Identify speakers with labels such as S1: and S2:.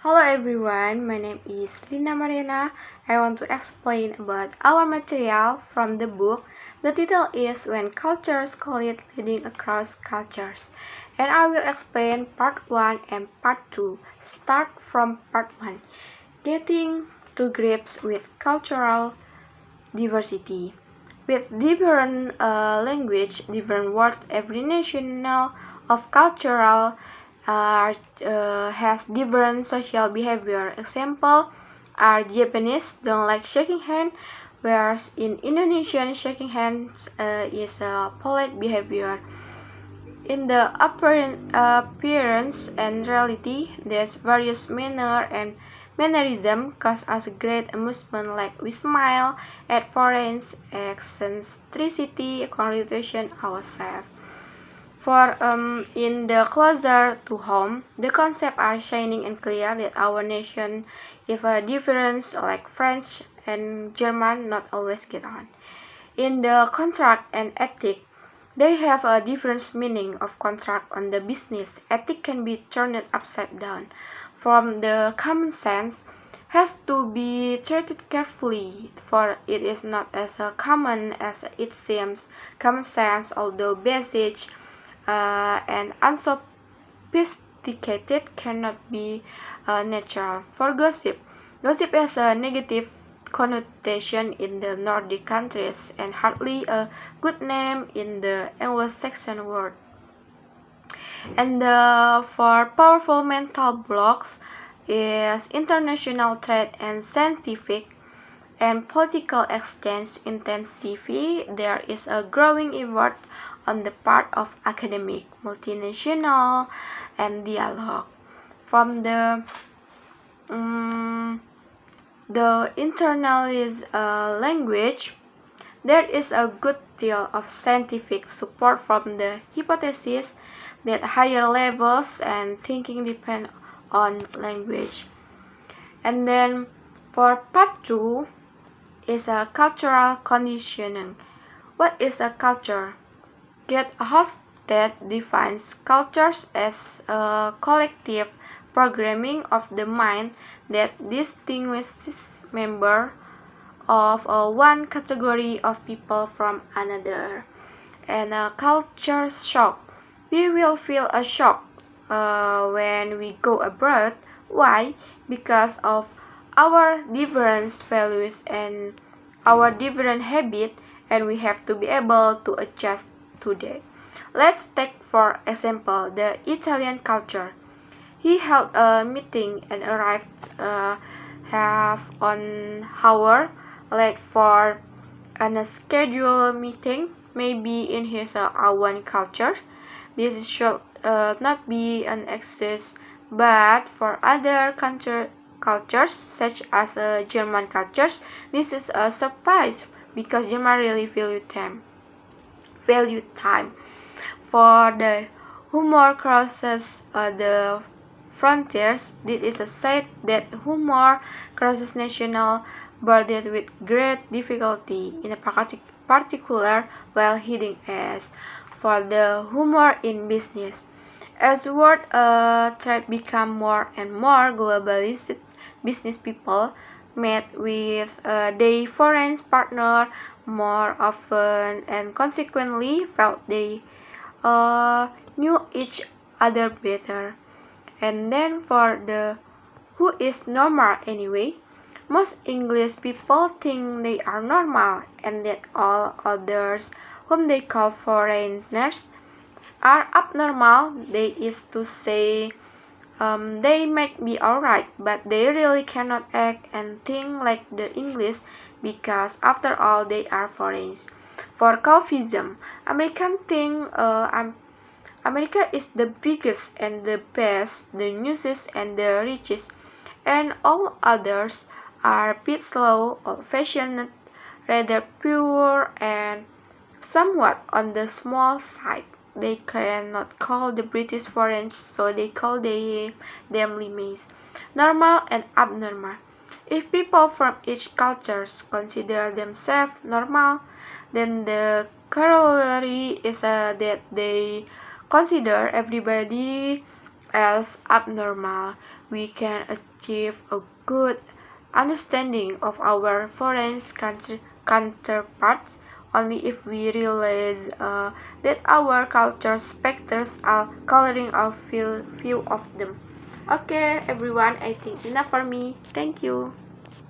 S1: Hello everyone, my name is Lina Maryana. I want to explain about our material from the book. The title is When Cultures Collide Leading Across Cultures. And I will explain part 1 and part 2. Start from part 1. Getting to grips with cultural diversity. With different language, different words, every national of cultural has different social behavior. Example are Japanese don't like shaking hands, whereas in Indonesian shaking hands is a polite behavior. In the appearance and reality, there's various manner and mannerism cause us great amusement, like we smile at foreign eccentricity, congratulation ourselves. For in the closer to home, the concepts are shining and clear that our nation, if a difference like French and German, not always get on. In the contract and ethic, they have a different meaning of contract on the business. Ethic can be turned upside down. From the common sense has to be treated carefully, for it is not as common as it seems. Common sense, although basic and unsophisticated, cannot be natural. For gossip, gossip has a negative connotation in the Nordic countries and hardly a good name in the Anglo-Saxon world. And for powerful mental blocks is international trade and scientific and political exchange intensively. There is a growing effort on the part of academic, multinational, and dialogue. From the internalize language, there is a good deal of scientific support from the hypothesis that higher levels and thinking depend on language. And then for part 2 is a cultural conditioning. What is a culture? Get Hofstede defines cultures as a collective programming of the mind that distinguishes members of one category of people from another. And a culture shock. We will feel a shock when we go abroad. Why? Because of our different values and our different habits, and we have to be able to adjust to that. Let's take for example the Italian culture. He held a meeting and arrived half an hour late for a scheduled meeting. Maybe in his own culture, this should not be an excuse, but for other cultures, such as German cultures, this is a surprise because German really value time. For the humor crosses the frontiers, this is a said that humor crosses national borders with great difficulty, in a particular while hitting as for the humor in business. As world trade become more and more globalized, business people met with their foreign partner more often and consequently felt they knew each other better. And then for the who is normal anyway, most English people think they are normal and that all others whom they call foreigners are abnormal. They is to say they might be alright, but they really cannot act and think like the English because after all they are foreigners. For Calvinism, America is the biggest and the best, the newest and the richest, and all others are a bit slow, old-fashioned, rather pure, and somewhat on the small side. They cannot call the British foreign, so they call them limits, normal and abnormal. If people from each culture consider themselves normal, then the corollary is that they consider everybody else abnormal. we can achieve a good understanding of our foreign counterparts only if we realize that our culture specters are coloring our view of them. Okay, everyone, I think enough for me. Thank you.